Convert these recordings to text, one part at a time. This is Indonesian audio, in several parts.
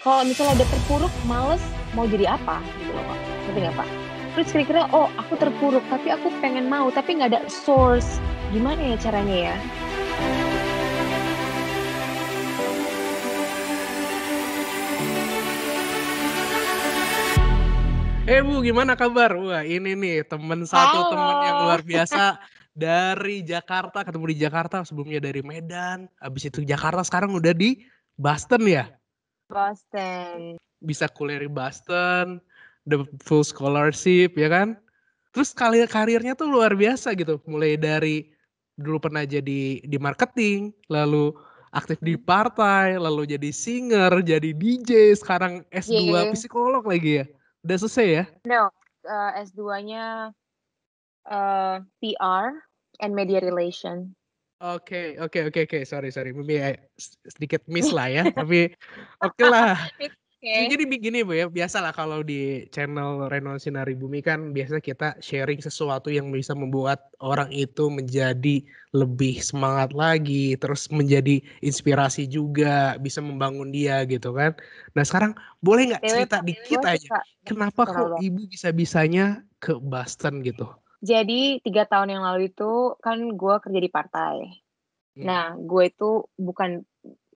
Kalau misalnya udah terpuruk, males, mau jadi apa gitu loh Kak, ngerti nggak Pak? Terus kira-kira, oh aku terpuruk tapi aku pengen mau, tapi nggak ada source, gimana ya caranya ya? Bu, gimana kabar? Wah, ini nih satu temen yang Halo. luar biasa dari Jakarta, ketemu di Jakarta, sebelumnya dari Medan, habis itu Jakarta, sekarang udah di Boston ya? Boston. Bisa kuliah di Boston, the full scholarship ya kan? Terus karirnya tuh luar biasa gitu, mulai dari dulu pernah jadi di marketing, lalu aktif di Mhm. partai, lalu jadi singer, jadi DJ, sekarang S2 Iya. psikolog lagi ya? Udah selesai ya? No, S2-nya, PR and Media Relation. Oke, sorry, maybe sedikit miss lah ya, tapi okelah. It's okay. Jadi begini Bu ya, biasalah kalau di channel Reno Sinari Bumi kan biasa kita sharing sesuatu yang bisa membuat orang itu menjadi lebih semangat lagi, terus menjadi inspirasi juga, bisa membangun dia gitu kan. Nah sekarang boleh nggak BTW cerita Pak, dikit gue aja, suka dengar kenapa channel kok Bapak. Ibu bisa-bisanya ke Boston gitu? Jadi 3 tahun yang lalu itu kan gue kerja di partai. Mmm, Nah, gue itu bukan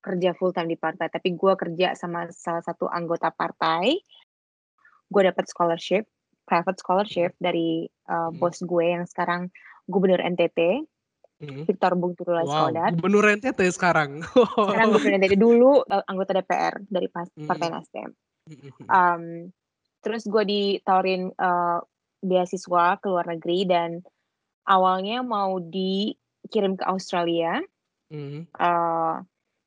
kerja full time di partai, tapi gue kerja sama salah satu anggota partai. Gue dapat scholarship, private scholarship dari, mhm, bos gue yang sekarang Gubernur NTT, mhm. Victor Bung Tirulilah Wow, Skodat. gubernur NTT sekarang? Sekarang Gubernur NTT, dulu, anggota DPR dari Partai Mhm, Nasdem. mhm mhm. Mmm, Terus gue ditawarin, beasiswa ke luar negeri dan awalnya mau dikirim ke Australia, Mhm, eee,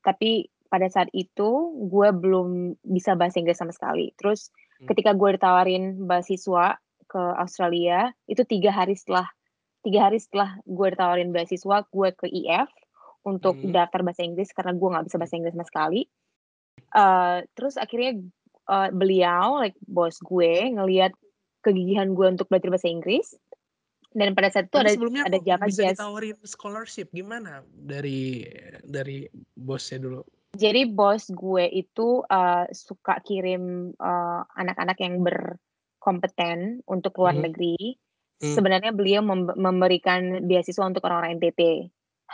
tapi pada saat itu gue belum bisa bahasa Inggris sama sekali. Terus mmm, ketika gue ditawarin beasiswa ke Australia, itu 3 hari setelah gue ditawarin beasiswa, gue ke IF untuk mhm, daftar bahasa Inggris karena gue nggak bisa mhm, bahasa Inggris sama sekali. Terus akhirnya, beliau, like bos gue, ngelihat kegigihan gue untuk belajar bahasa Inggris, dan pada saat itu tapi ada sebelumnya ada kok Java bisa Jazz. ditawarin scholarship, gimana dari bosnya dulu? Jadi bos gue itu, suka kirim, anak-anak yang berkompeten untuk luar Mhm, negeri. mmm, Sebenarnya beliau memberikan beasiswa untuk orang-orang NTT,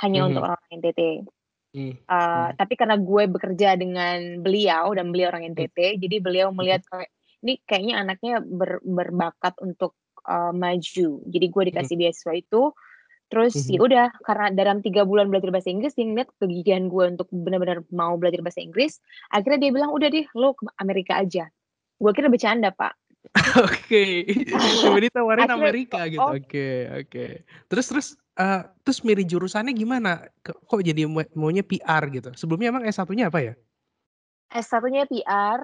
hanya untuk mhm, orang-orang NTT. mmm, mhm, Tapi karena gue bekerja dengan beliau dan beliau orang mmm, NTT, jadi beliau mhm, melihat kayak, "Ini kayaknya anaknya berbakat untuk, maju." Jadi gue mhm, dikasih beasiswa itu, terus ya mhm. udah karena dalam 3 bulan belajar bahasa Inggris, dia ngeliat kegigihan gue untuk benar-benar mau belajar bahasa Inggris, akhirnya dia bilang, "Udah deh, lo ke Amerika aja." Gue kira bercanda, Pak. Oke, tiba ditawarin Akhirnya Amerika gitu, oh, oke. Terus milih jurusannya gimana? Kok jadi maunya PR gitu? Sebelumnya emang S1-nya apa ya? S1-nya PR,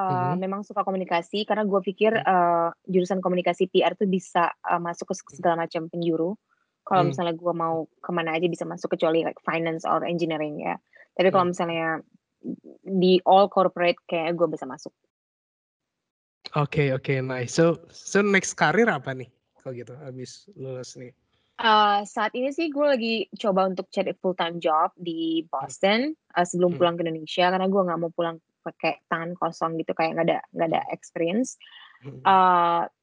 Mhm, memang suka komunikasi karena gue pikir, mhm, jurusan komunikasi PR tuh bisa, masuk ke mhm, segala macam penjuru. Kalau mmm, misalnya gue mau ke mana aja bisa masuk kecuali like finance or engineering ya. Tapi mmm. kalau misalnya di all corporate kayaknya gue bisa masuk. Oke, nice. So next karir apa nih kalau gitu habis lulus nih? Saat ini sih gue lagi coba untuk cari full time job di Mmm, Boston, sebelum mhm, pulang ke Indonesia karena gue nggak mau pulang pakai tangan kosong gitu kayak nggak ada mhm, experience. mhm,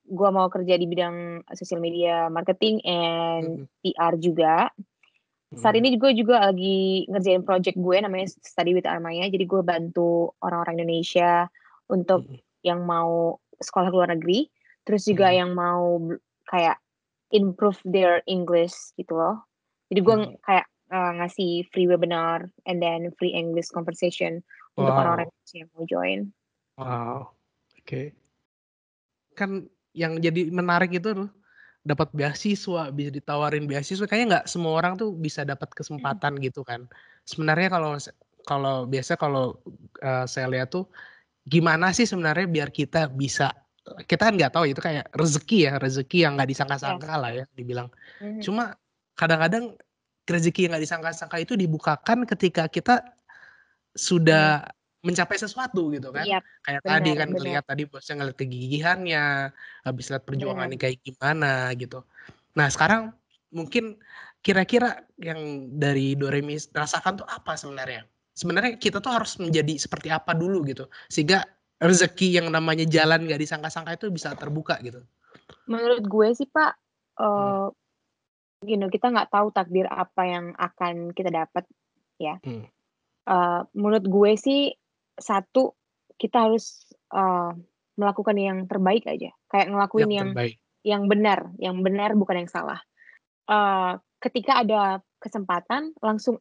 Gua mau kerja di bidang sosial media marketing and mhm, PR juga. Saat mhm, ini juga lagi ngerjain project gue namanya Study with Armaya, jadi gue bantu orang-orang Indonesia untuk mhm, yang mau sekolah ke luar negeri, terus juga mhm, yang mau kayak improve their English gitu loh. Jadi gue mhm. kayak, ngasih free webinar and then free English conversation untuk orang-orang Wow, Indonesia yang mau join. wow, oke. Kan yang jadi menarik itu tuh, dapat beasiswa, bisa ditawarin beasiswa, kayaknya nggak semua orang tuh bisa dapat kesempatan gitu kan. Sebenarnya kalau biasa kalau, saya lihat tuh, gimana sih sebenarnya biar kita bisa kita kan nggak tahu itu kayak rezeki ya, rezeki yang nggak Ya. disangka-sangka lah ya dibilang. Mhm. Cuma kadang-kadang rezeki yang nggak disangka-sangka itu dibukakan ketika kita Mhm. sudah mencapai sesuatu gitu kan. Iya, Kayak tadi benar kan benar ngelihat tadi bosnya ngelihat kegigihannya, habis lihat benar. perjuangannya kayak gimana gitu. Nah sekarang mungkin kira-kira yang dari Doremi rasakan tuh apa sebenarnya? sebenarnya kita tuh harus menjadi seperti apa dulu gitu, sehingga rezeki yang namanya jalan nggak disangka-sangka itu bisa terbuka gitu. Menurut gue sih Pak, Hmm. kita nggak tahu takdir apa yang akan kita dapat ya. Hmm. Menurut gue sih, satu, kita harus, melakukan yang terbaik aja, kayak ngelakuin Yang terbaik. yang benar bukan yang salah. Ketika ada kesempatan langsung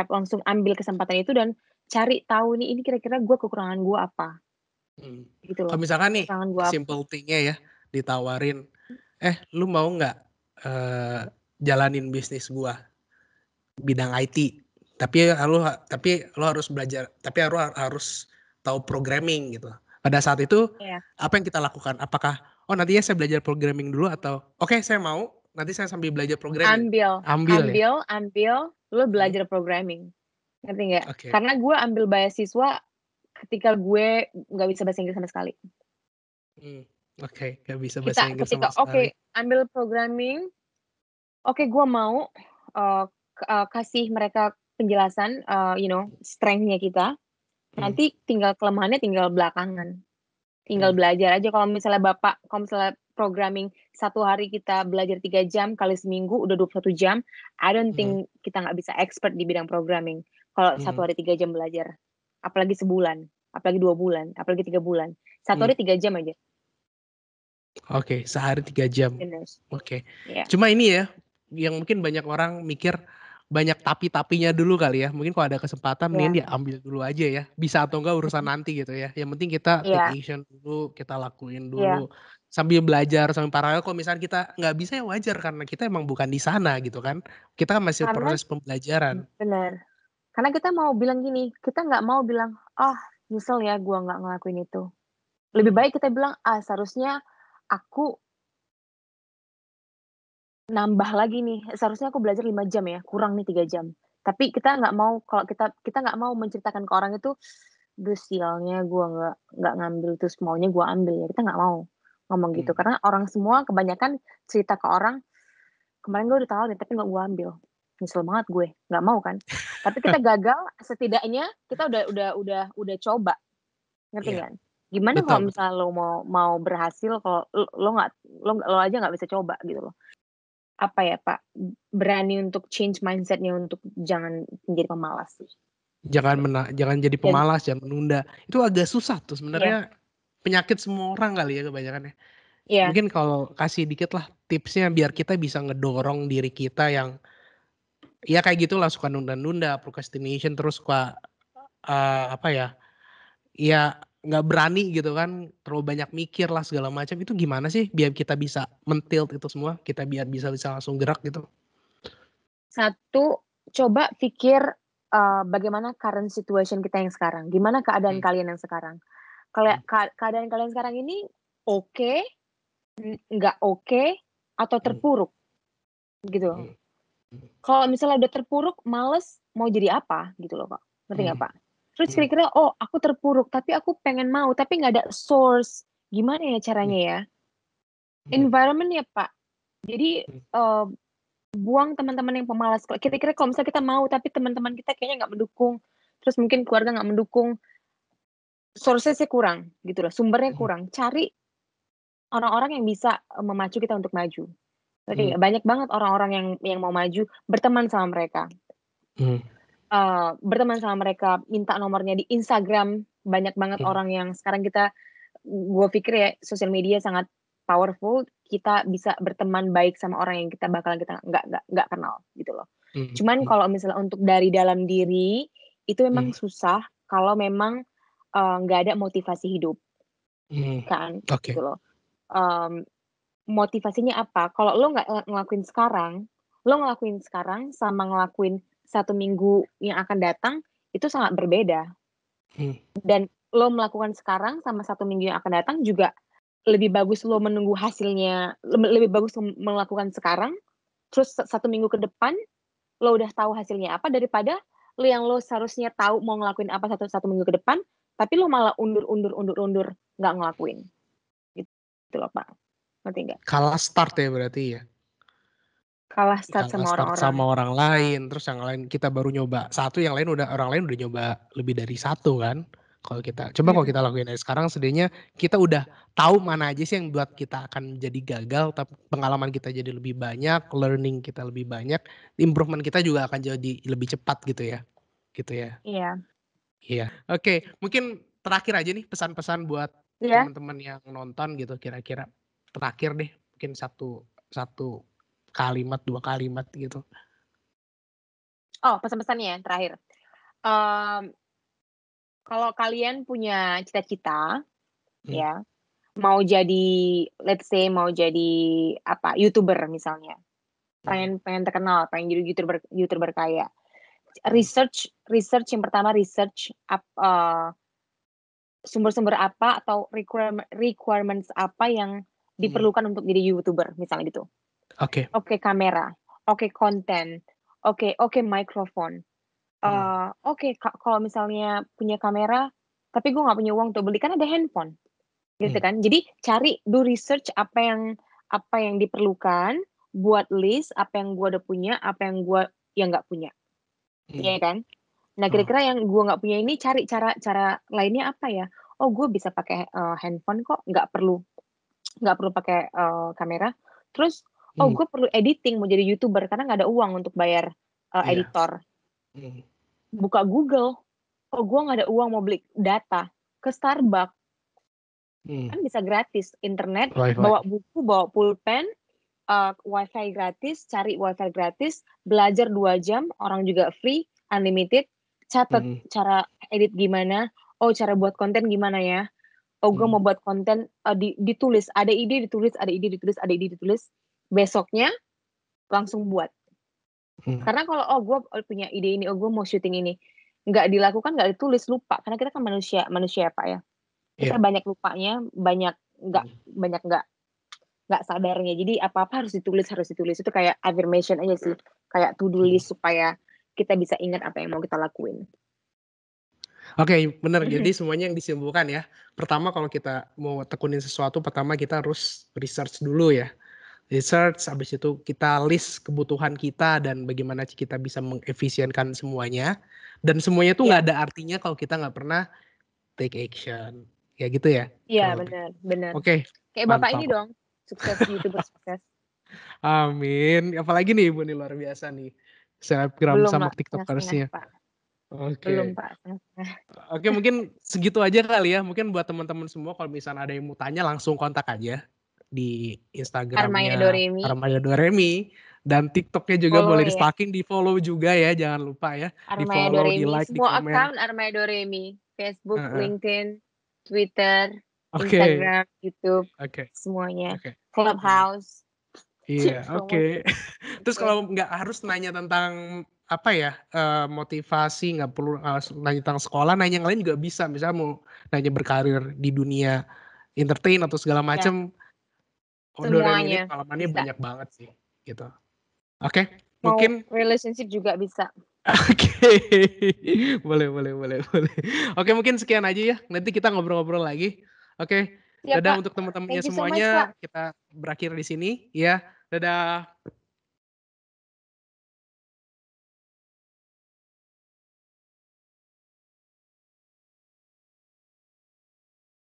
langsung ambil kesempatan itu dan cari tahu nih, ini kira-kira kekurangan gue apa, Hmm. gitu loh. Kalau misalkan nih Kekurangan gue apa. simple thing-nya ya ditawarin, lu mau nggak jalanin bisnis gua bidang IT, tapi lo harus belajar, tapi harus tahu programming gitu. Pada saat itu Iya. apa yang kita lakukan? Apakah nantinya saya belajar programming dulu, atau oke saya mau nanti saya sambil belajar programming? Ambil Ambil ya. ambil ambil, lu Hmm. belajar programming, ngerti nggak? Oke. Karena gue ambil beasiswa ketika gue nggak bisa bahasa Inggris sama sekali. Hmm. Oke, nggak bisa bahasa Inggris sama Ketika sekali. ambil programming, oke gue mau, kasih mereka penjelasan, strength-nya kita, Hmm. nanti tinggal kelemahannya tinggal belakangan. Tinggal Hmm. belajar aja kalau misalnya programming 1 hari kita belajar 3 jam kali seminggu udah 21 jam, I don't Hmm. think kita nggak bisa expert di bidang programming kalau 1 Hmm. hari 3 jam belajar. Apalagi sebulan, apalagi 2 bulan, apalagi 3 bulan. 1 Hmm. hari 3 jam aja, Oke, sehari 3 jam. finish. Oke. Iya. Cuma ini ya, yang mungkin banyak orang mikir banyak tapi-tapinya dulu kali ya. Mungkin kalau ada kesempatan Iya. mending diambil dulu aja ya. Bisa atau enggak urusan nanti gitu ya. Yang penting kita take Iya. action dulu, kita lakuin Iya. dulu. Sambil belajar, sambil paralel, kalau misalnya kita nggak bisa ya wajar karena kita emang bukan di sana gitu kan. Kita kan masih Karena proses pembelajaran. bener. Karena kita mau bilang gini, kita nggak mau bilang, "Ah, nyesel ya gua nggak ngelakuin itu." Lebih Hmm. baik kita bilang, "Ah, seharusnya aku nambah lagi nih, seharusnya aku belajar 5 jam ya, kurang nih 3 jam." Tapi kita nggak mau kalau kita kita nggak mau menceritakan ke orang itu, "Duh sialnya gua nggak ngambil, terus maunya gua ambil ya." Kita nggak mau ngomong gitu, Hmm. karena orang semua kebanyakan cerita ke orang, "Kemarin gue udah tawarin tapi nggak gue ambil. Nyesel banget gue." Nggak mau kan. Tapi kita gagal, setidaknya kita udah coba, ngerti Iya, nggak? Gimana betul kalau betul. misalnya lo mau berhasil kalau lo aja nggak bisa coba gitu loh. Apa ya, Pak, berani untuk change mindset-nya untuk jangan menjadi pemalas sih, gitu. Jangan jadi Dan pemalas, jangan menunda. Itu agak susah tuh iya sebenarnya, penyakit semua orang kali ya kebanyakan ya. iya, Mungkin kalau kasih dikit lah tipsnya biar kita bisa ngedorong diri kita yang ya kayak gitulah, suka nunda-nunda, procrastination, terus suka apa ya, ya nggak berani gitu kan, terlalu banyak mikir lah segala macam. Itu gimana sih biar kita bisa men-tilt itu semua, kita biar bisa bisa langsung gerak gitu? satu, coba pikir, bagaimana current situation kita yang sekarang, gimana keadaan Hmm. kalian yang sekarang. Hmm. Keadaan kalian sekarang ini oke, nggak oke, atau Hmm. terpuruk, gitu. Hmm. Kalau misalnya udah terpuruk, males, mau jadi apa, gitu loh, Kak. Ngerti nggak, Hmm. Pak? Terus Hmm. kira-kira, "Oh, aku terpuruk, tapi aku pengen mau, tapi nggak ada source." Gimana ya Hmm. caranya ya? Hmm. Environment ya, Pak. Jadi, Hmm. buang teman-teman yang pemalas. Kira-kira kalau misalnya kita mau, tapi teman-teman kita kayaknya nggak mendukung, terus mungkin keluarga nggak mendukung, sources-nya kurang, gitu loh, sumbernya Hmm. kurang. Cari orang-orang yang bisa, memacu kita untuk maju. Ngerti Hmm. nggak? Banyak banget orang-orang yang mau maju, berteman sama mereka. Hmm. Berteman sama mereka, minta nomornya di Instagram, banyak banget Hmm. orang yang sekarang gue pikir ya, sosial media sangat powerful, kita bisa berteman baik sama orang yang kita nggak kenal, gitu loh. Hmm. Cuman Hmm. kalau misalnya untuk dari dalam diri, itu Hmm. memang susah kalau memang, nggak ada motivasi hidup, Hmm. kan, Oke. gitu loh. Mmm, Motivasinya apa? Kalau lo nggak ngelakuin sekarang sama ngelakuin 1 minggu yang akan datang, itu sangat berbeda. Hmm. Dan lo melakukan sekarang sama 1 minggu yang akan datang juga lebih bagus lo menunggu hasilnya lebih bagus melakukan sekarang, terus 1 minggu ke depan lo udah tahu hasilnya apa, daripada lo seharusnya tahu mau ngelakuin apa satu minggu ke depan, tapi lo malah undur, nggak ngelakuin. Gitu loh, Pak. Ngerti nggak? Kalah start ya berarti ya? Kalah start kalah sama start orang-orang. sama orang lain, terus yang lain kita baru nyoba satu, yang lain orang lain udah nyoba lebih dari satu kan. Kalau Mhm. kita lakuin dari sekarang, setidaknya kita udah tahu mana aja sih yang buat kita akan jadi gagal, tapi pengalaman kita jadi lebih banyak, learning kita lebih banyak, improvement kita juga akan jadi lebih cepat gitu ya. Gitu ya. Iya. Iya. Oke, mungkin terakhir aja nih pesan-pesan buat Iya? teman-teman yang nonton gitu kira-kira. Terakhir deh, mungkin satu satu kalimat, 2 kalimat gitu. Oh, pesan-pesannya terakhir. Mmm, kalau kalian punya cita-cita, Mmm, ya, mau jadi let's say mau jadi apa, YouTuber misalnya, mhm, pengen pengen terkenal, pengen jadi YouTuber YouTuber kaya. mhm, Research research yang pertama research sumber-sumber apa atau requirements apa yang mhm. diperlukan untuk jadi YouTuber, misalnya gitu. Oke, Oke kamera, oke konten, oke mikrofon, mhm, oke kalau misalnya punya kamera, tapi gue nggak punya uang untuk beli, kan ada handphone, gitu mhm, kan. Jadi cari, do research apa yang diperlukan, buat list apa yang gue udah punya, apa yang gue yang nggak punya, mhm. iya kan? Nah Oh, kira-kira yang gue nggak punya ini cari cara cara lainnya apa ya? Oh gue bisa pakai, handphone kok, nggak perlu pakai, kamera. Terus, oh mhm, gue perlu editing mau jadi YouTuber karena nggak ada uang untuk bayar, iya, editor. mhm, Buka Google, oh gue nggak ada uang mau beli data, ke Starbucks, mhm. kan bisa gratis, internet, Wi-Fi. bawa buku, bawa pulpen, WiFi gratis, cari WiFi gratis, belajar 2 jam, orang juga free, unlimited, catat Mhm, cara edit gimana, oh cara buat konten gimana ya, oh gue mhm, mau buat konten, ditulis, ada ide ditulis ada ide ditulis ada ide ditulis, besoknya langsung buat. mhm. Karena kalau, oh gue, punya ide ini, oh gue mau syuting ini, nggak dilakukan, nggak ditulis, lupa, karena kita kan manusia manusia ya, Pak, ya. Kita Iya, banyak lupanya, mhm, banyak nggak sadarnya. Jadi apa-apa harus ditulis, itu kayak affirmation aja sih, kayak to do mhm. list supaya kita bisa ingat apa yang mau kita lakuin. Oke, bener. Mhm. Jadi semuanya yang disimpulkan ya. Pertama kalau kita mau tekunin sesuatu, pertama kita harus research dulu ya. Research, habis itu kita list kebutuhan kita dan bagaimana kita bisa mengefisienkan semuanya. Dan semuanya itu nggak Iya ada artinya kalau kita nggak pernah take action. Ya gitu ya, iya, kurang lebih. bener bener. Oke, Kayak Bapak ini mantap. dong, sukses, YouTuber sukses. Amin. Apalagi nih Ibu nih luar biasa nih. Selebgram Belum, sama Pak, setengah-setengah, tiktokersnya. Pak. Belum, Oke. Pak, setengah-setengah. Oke, mungkin segitu aja kali ya. Mungkin buat teman-teman semua kalau misalnya ada yang mau tanya langsung kontak aja di Armaya Instagram-nya Doremi, Armaya Doremi dan TikTok-nya juga follow boleh ya, di-stalking, di-follow juga ya, jangan lupa ya. Armaya Di-follow, Doremi, di-like, semua di-komen. account Armaya Doremi, Facebook, Heeh. LinkedIn, Twitter, Oke, Instagram, YouTube, oke, semuanya, oke. Mhm. Clubhouse, Iya, oke. promosi, Terus oke. kalau nggak harus nanya tentang apa ya, motivasi, nggak perlu harus nanya tentang sekolah, nanya yang lain juga bisa. Misalnya mau nanya berkarir di dunia entertain atau segala Ya, macam, Doremi ini semuanya pengalamannya bisa. banyak banget sih, gitu. Oke, Mau mungkin relationship juga bisa. oke. Boleh boleh boleh boleh. Oke, mungkin sekian aja ya, nanti kita ngobrol-ngobrol lagi. Oke, Siap, dadah Pak. untuk teman-temannya Thank you so much, Pak. semuanya, kita berakhir di sini, ya. Dadah.